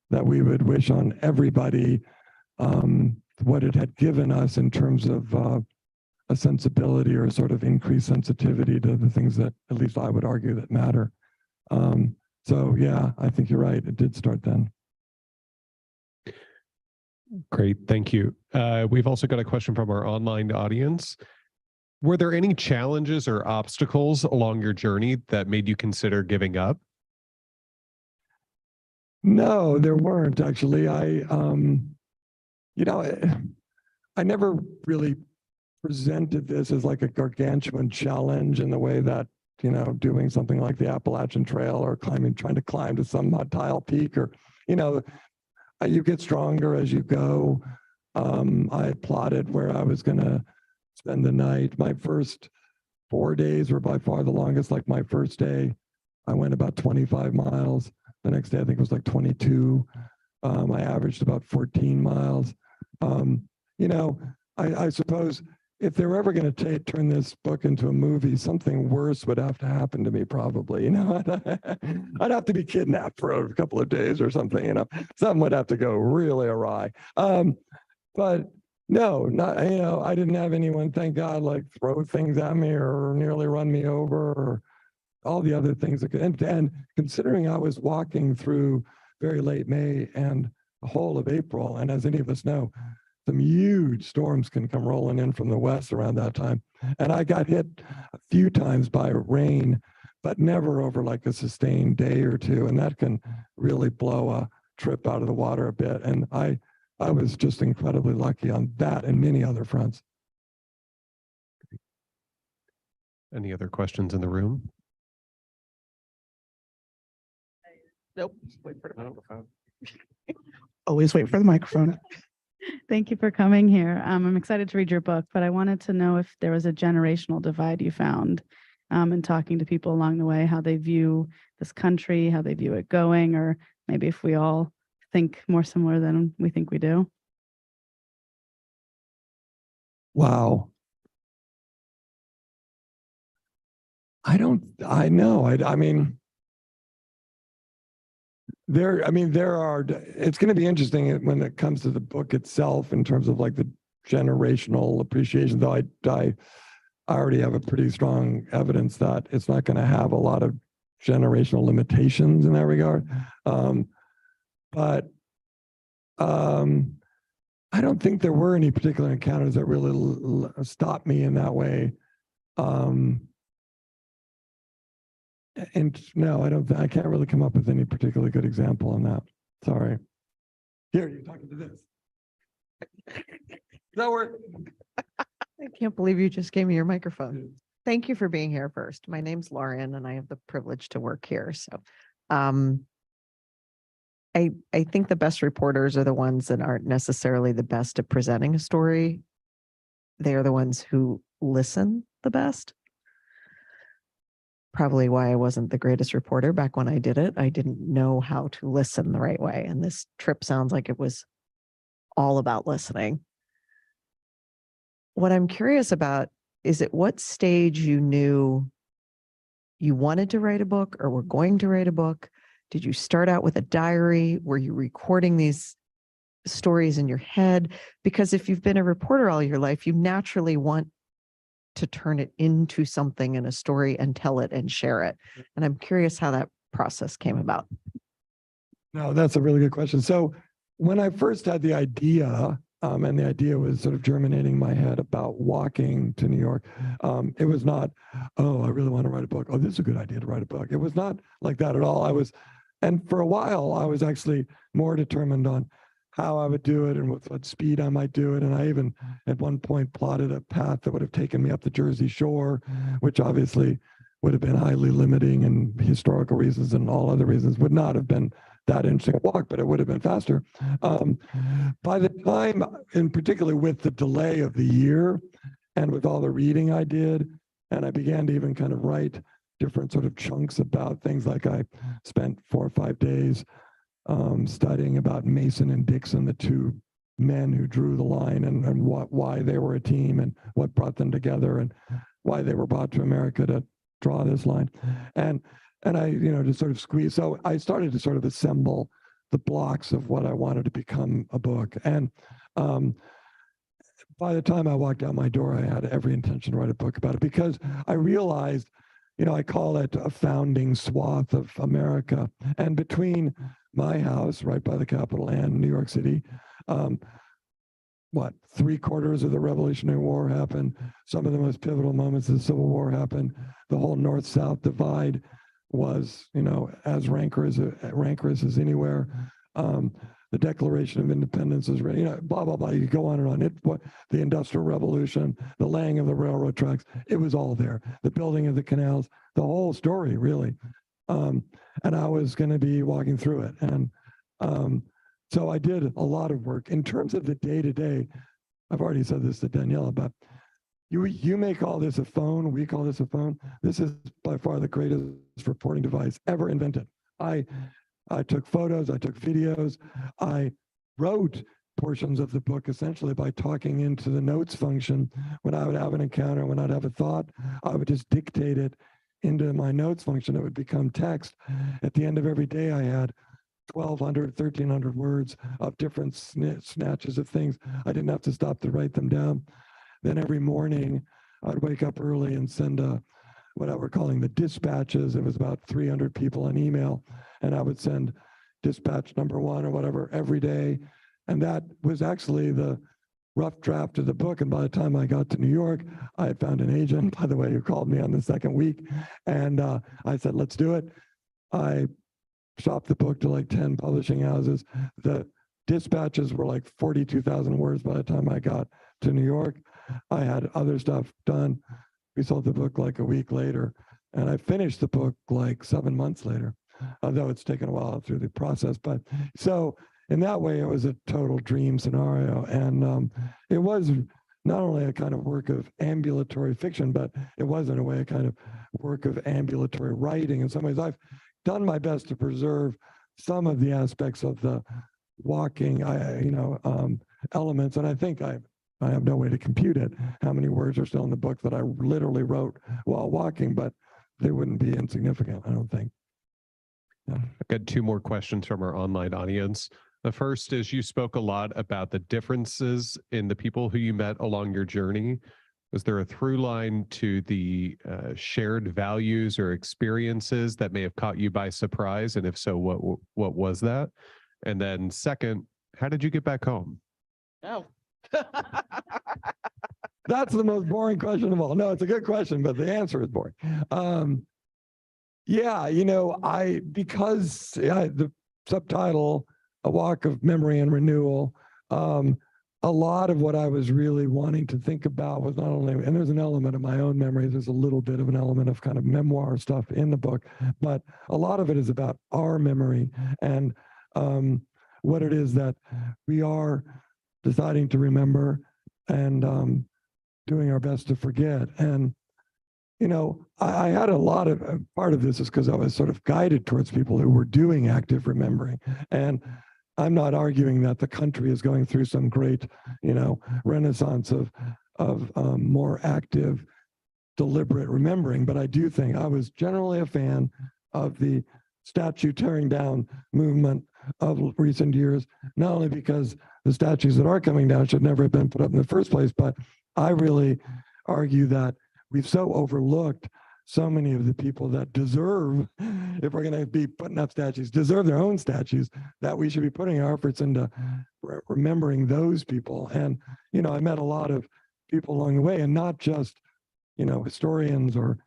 that we would wish on everybody what it had given us in terms of a sensibility or a sort of increased sensitivity to the things that, at least I would argue, that matter. So yeah, I think you're right. It did start then. Great, thank you. We've also got a question from our online audience. Were there any challenges or obstacles along your journey that made you consider giving up? No, there weren't actually. I never really presented this as like a gargantuan challenge in the way that, doing something like the Appalachian Trail or trying to climb to some tile peak, or, you get stronger as you go. I plotted where I was going to spend the night. My first 4 days were by far the longest. Like my first day, I went about 25 miles. The next day, I think it was like 22. I averaged about 14 miles. I suppose if they were ever going to turn this book into a movie, something worse would have to happen to me, probably. I'd have to be kidnapped for a couple of days or something. Something would have to go really awry. But no, not. I didn't have anyone, thank God, like throw things at me or nearly run me over or all the other things that could. And considering I was walking through very late May and the whole of April, and as any of us know, some huge storms can come rolling in from the west around that time. And I got hit a few times by rain, but never over like a sustained day or two. And that can really blow a trip out of the water a bit. And I was just incredibly lucky on that and many other fronts. Any other questions in the room? Nope. Wait for the microphone. Always wait for the microphone. Thank you for coming here. I'm excited to read your book, but I wanted to know if there was a generational divide you found in talking to people along the way, how they view this country, how they view it going, or maybe if we all think more similar than we think we do. Wow. I mean, it's going to be interesting when it comes to the book itself in terms of like the generational appreciation, though I already have a pretty strong evidence that it's not going to have a lot of generational limitations in that regard. But I don't think there were any particular encounters that really stopped me in that way. And no, I can't really come up with any particularly good example on that. Sorry. Here, you're talking to this. That work? I can't believe you just gave me your microphone. Thank you for being here first. My name's Lauren and I have the privilege to work here. So I think the best reporters are the ones that aren't necessarily the best at presenting a story. They are the ones who listen the best. Probably why I wasn't the greatest reporter back when I did it. I didn't know how to listen the right way. And this trip sounds like it was all about listening. What I'm curious about is at what stage you knew you wanted to write a book or were going to write a book? Did you start out with a diary? Were you recording these stories in your head? Because if you've been a reporter all your life, you naturally want to turn it into something in a story and tell it and share it. And I'm curious how that process came about. No, that's a really good question. So when I first had the idea, and the idea was sort of germinating in my head about walking to New York, it was not, oh, I really want to write a book. Oh, this is a good idea to write a book. It was not like that at all. And for a while, I was actually more determined on how I would do it and with what speed I might do it. And I even at one point plotted a path that would have taken me up the Jersey Shore, which obviously would have been highly limiting and historical reasons and all other reasons would not have been that interesting a walk, but it would have been faster. By the time, and particularly with the delay of the year and with all the reading I did, and I began to even kind of write different sort of chunks about things, like I spent 4 or 5 days studying about Mason and Dixon, the two men who drew the line, and why they were a team and what brought them together and why they were brought to America to draw this line. And I, just sort of squeeze. So I started to sort of assemble the blocks of what I wanted to become a book. And by the time I walked out my door, I had every intention to write a book about it, because I realized, I call it a founding swath of America. And between my house right by the Capitol and New York City, 3/4 of the Revolutionary War happened. Some of the most pivotal moments of the Civil War happened. The whole North-South divide was, as rancorous as anywhere. The Declaration of Independence is, blah, blah, blah. You go on and on. The Industrial Revolution, the laying of the railroad tracks, it was all there. The building of the canals, the whole story, really. And I was going to be walking through it. And so I did a lot of work. In terms of the day-to-day, I've already said this to Daniela, but you may call this a phone, we call this a phone. This is by far the greatest reporting device ever invented. I took photos, I took videos, I wrote portions of the book essentially by talking into the notes function. When I would have an encounter, when I'd have a thought, I would just dictate it into my notes function. It would become text. At the end of every day, I had 1,200, 1,300 words of different snatches of things. I didn't have to stop to write them down. Then every morning, I'd wake up early and send what I were calling the dispatches. It was about 300 people on email, and I would send dispatch number 1 or whatever every day. And that was actually the rough draft of the book. And by the time I got to New York, I had found an agent, by the way, who called me on the second week. And I said, let's do it. I shopped the book to like 10 publishing houses. The dispatches were like 42,000 words by the time I got to New York. I had other stuff done we sold the book like a week later, and I finished the book like 7 months later, although it's taken a while through the process. But so in that way, it was a total dream scenario. And it was not only a kind of work of ambulatory fiction, but it was in a way a kind of work of ambulatory writing. In some ways, I've done my best to preserve some of the aspects of the walking, elements. And I think I have no way to compute it, how many words are still in the book that I literally wrote while walking, but they wouldn't be insignificant, I don't think. Yeah. I've got two more questions from our online audience. The first is, you spoke a lot about the differences in the people who you met along your journey. Was there a through line to the shared values or experiences that may have caught you by surprise? And if so, what was that? And then second, how did you get back home? Oh. That's the most boring question of all. No, it's a good question, but the answer is boring. Because the subtitle, A Walk of Memory and Renewal, a lot of what I was really wanting to think about was not only, and there's an element of my own memories, there's a little bit of an element of kind of memoir stuff in the book, but a lot of it is about our memory and what it is that we are deciding to remember and doing our best to forget. And, I had a lot of, part of this is because I was sort of guided towards people who were doing active remembering. And I'm not arguing that the country is going through some great, renaissance of more active, deliberate remembering. But I do think I was generally a fan of the statue tearing down movement of recent years, not only because the statues that are coming down should never have been put up in the first place, but I really argue that we've so overlooked so many of the people that deserve, if we're going to be putting up statues, deserve their own statues, that we should be putting our efforts into remembering those people. And, I met a lot of people along the way, and not just, historians or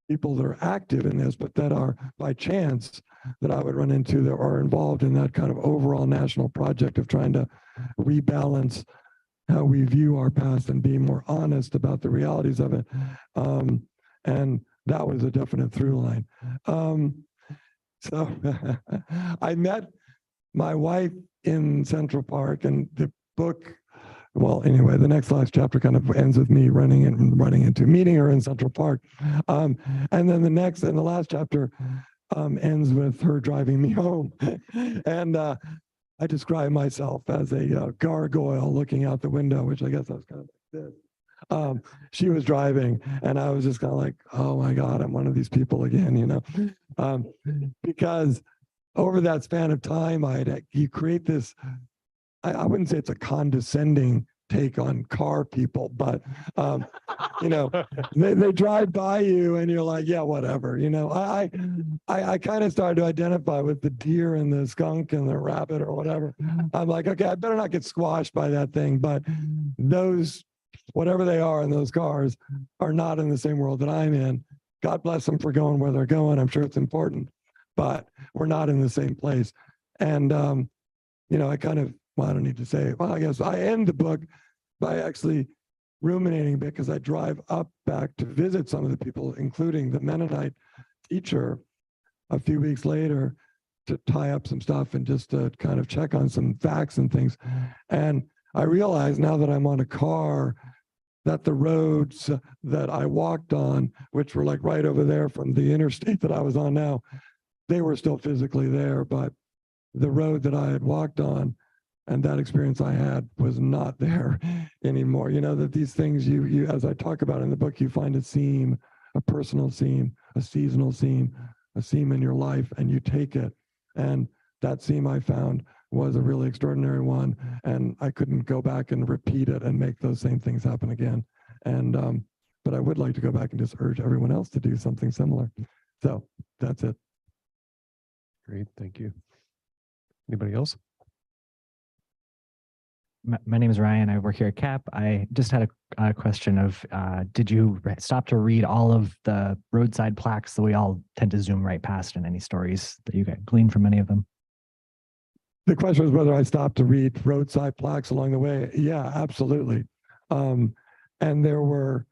people that are active in this, but that are by chance that I would run into that are involved in that kind of overall national project of trying to rebalance how we view our past and be more honest about the realities of it. And that was a definite through line. So I met my wife in Central Park, and the book, well, anyway, the last chapter kind of ends with me running into meeting her in Central Park. And then the last chapter ends with her driving me home. And I describe myself as a gargoyle looking out the window, which I guess I was kind of like this. She was driving, and I was just kind of like, oh my God, I'm one of these people again, because over that span of time, you create this, I wouldn't say it's a condescending take on car people, but they drive by you and you're like, yeah, whatever. I kind of started to identify with the deer and the skunk and the rabbit or whatever. I'm like, okay, I better not get squashed by that thing. But those, whatever they are in those cars, are not in the same world that I'm in. God bless them for going where they're going. I'm sure it's important, but we're not in the same place. And I kind of, well, I don't need to say it. Well, I guess I end the book by actually ruminating a bit, because I drive up back to visit some of the people, including the Mennonite teacher, a few weeks later, to tie up some stuff and just to kind of check on some facts and things. And I realize now that I'm on a car that the roads that I walked on, which were like right over there from the interstate that I was on now, they were still physically there, but the road that I had walked on and that experience I had was not there anymore. That these things you, as I talk about in the book, you find a seam, a personal seam, a seasonal seam, a seam in your life, and you take it. And that seam I found was a really extraordinary one. And I couldn't go back and repeat it and make those same things happen again. And, but I would like to go back and just urge everyone else to do something similar. So that's it. Great, thank you. Anybody else? My name is Ryan. I work here at CAP. I just had a question of, did you stop to read all of the roadside plaques that we all tend to zoom right past, and any stories that you gleaned from any of them? The question was whether I stopped to read roadside plaques along the way. Yeah, absolutely. And there were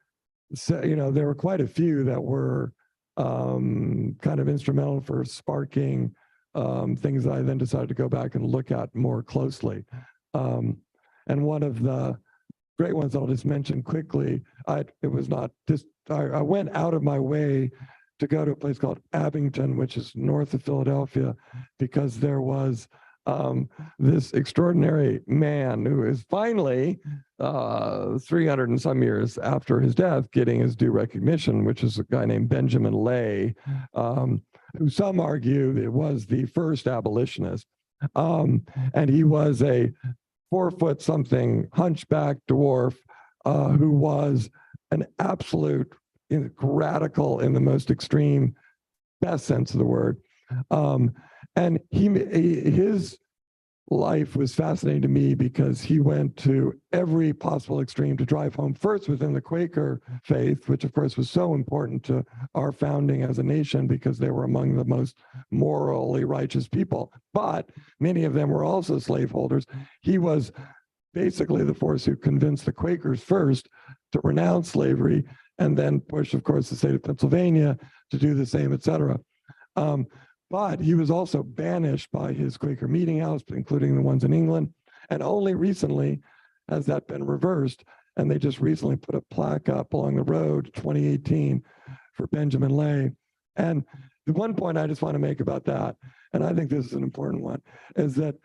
so, there were quite a few that were kind of instrumental for sparking things that I then decided to go back and look at more closely. And one of the great ones I'll just mention quickly, I went out of my way to go to a place called Abington, which is north of Philadelphia, because there was this extraordinary man who is finally 300 and some years after his death getting his due recognition, which is a guy named Benjamin Lay, who some argue it was the first abolitionist. And he was a 4 foot something hunchback dwarf who was an absolute radical in the most extreme, best sense of the word. And his life was fascinating to me because he went to every possible extreme to drive home first within the Quaker faith, which of course was so important to our founding as a nation because they were among the most morally righteous people. But many of them were also slaveholders. He was basically the force who convinced the Quakers first to renounce slavery and then push, of course, the state of Pennsylvania to do the same, et cetera. But he was also banished by his Quaker meeting house, including the ones in England. And only recently has that been reversed. And they just recently put a plaque up along the road, 2018, for Benjamin Lay. And the one point I just want to make about that, and I think this is an important one, is that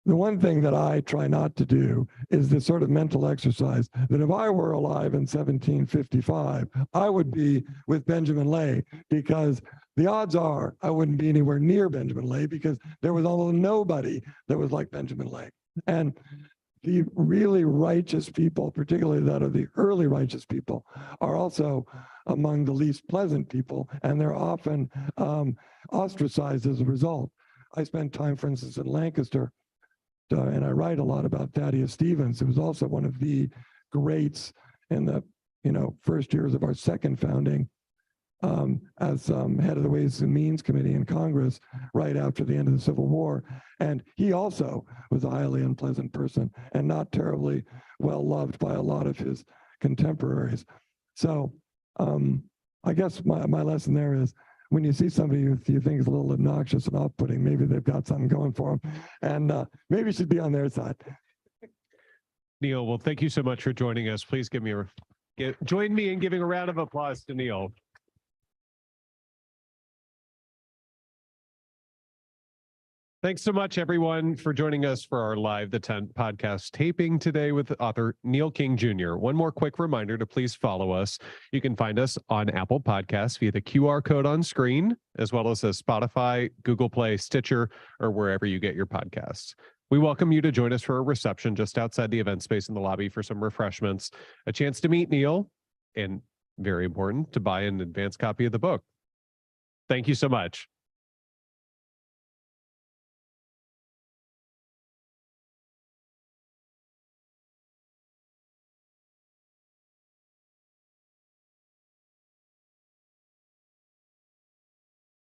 the one thing that I try not to do is this sort of mental exercise that if I were alive in 1755, I would be with Benjamin Lay, because the odds are I wouldn't be anywhere near Benjamin Lay because there was almost nobody that was like Benjamin Lay. And the really righteous people, particularly that of the early righteous people, are also among the least pleasant people, and they're often ostracized as a result. I spent time, for instance, in Lancaster, and I write a lot about Thaddeus Stevens, who was also one of the greats in the first years of our second founding as head of the Ways and Means Committee in Congress right after the end of the Civil War. And he also was a highly unpleasant person and not terribly well loved by a lot of his contemporaries. So I guess my lesson there is, when you see somebody who you think is a little obnoxious and off-putting, maybe they've got something going for them, and maybe you should be on their side. Neil, well, thank you so much for joining us. Please join me in giving a round of applause to Neil. Thanks so much, everyone, for joining us for our Live the Tent podcast taping today with author Neil King Jr. One more quick reminder to please follow us. You can find us on Apple Podcasts via the QR code on screen, as well as Spotify, Google Play, Stitcher, or wherever you get your podcasts. We welcome you to join us for a reception just outside the event space in the lobby for some refreshments, a chance to meet Neil, and very important, to buy an advance copy of the book. Thank you so much.